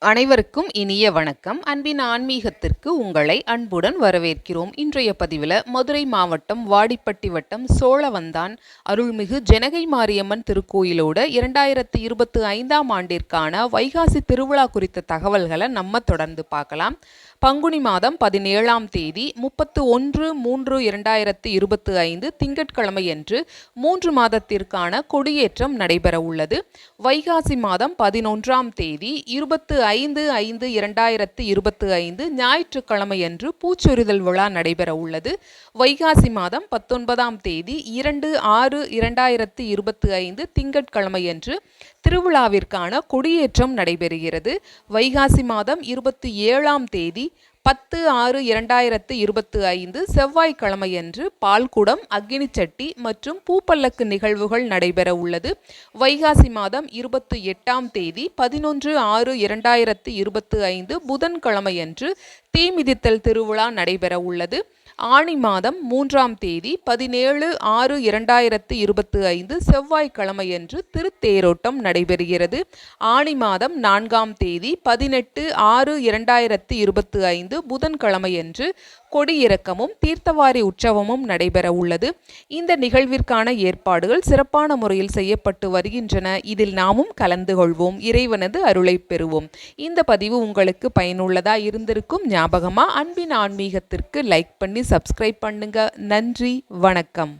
அனைவருக்கும் இனிய வணக்கம். அன்பின் ஆன்மீகத்திற்கு உங்களை அன்புடன் வரவேற்கிறோம். இன்றைய பதிவில் மதுரை மாவட்டம் வாடிப்பட்டி வட்டம் சோழவந்தான் அருள்மிகு ஜனகை மாரியம்மன் திருக்கோயிலோட 2025ஆம் ஆண்டிற்கான வைகாசி திருவிழா குறித்த தகவல்களை நம்ம தொடர்ந்து பார்க்கலாம். பங்குனி மாதம் 17ஆம் தேதி 31/3/2025 திங்கட்கிழமையன்று 3 மாதத்திற்கான கொடியேற்றம் நடைபெற உள்ளது. வைகாசி மாதம் 11ஆம் தேதி 25/5/2025 ஞாயிற்றுக்கிழமையன்று பூச்சொரிதல் விழா நடைபெற உள்ளது. வைகாசி மாதம் 19ஆம் தேதி 2/6/2025 திங்கட்கிழமையன்று திருவிழாவிற்கான கொடியேற்றம் நடைபெறுகிறது. வைகாசி மாதம் 27ஆம் தேதி 10/6/2025 செவ்வாய்க்கிழமையன்று பால்குடம், அக்னிச்சட்டி மற்றும் பூப்பல்லக்கு நிகழ்வுகள் நடைபெற உள்ளது. வைகாசி மாதம் 28ஆம் தேதி 11/6/2025 புதன்கிழமையன்று தீமிதித்தல் திருவிழா நடைபெற உள்ளது. ஆணி மாதம் 3ஆம் தேதி 17/6/2025 செவ்வாய்க்கிழமையன்று திருத்தேரோட்டம் நடைபெறுகிறது. ஆணி மாதம் 4ஆம் தேதி 18/6/2025 புதன்கிழமையன்று கொடியிறக்கமும் தீர்த்தவாரி உற்சவமும் நடைபெற உள்ளது. இந்த நிகழ்விற்கான ஏற்பாடுகள் சிறப்பான முறையில் செய்யப்பட்டு வருகின்றன. இதில் நாமும் கலந்து கொள்வோம், இறைவனது அருளை பெறுவோம். இந்த பதிவு உங்களுக்கு பயனுள்ளதா இருந்திருக்கும். ஞாபகமா அன்பின் ஆன்மீகத்திற்கு லைக் பண்ணி சப்ஸ்கிரைப் பண்ணுங்க. நன்றி, வணக்கம்.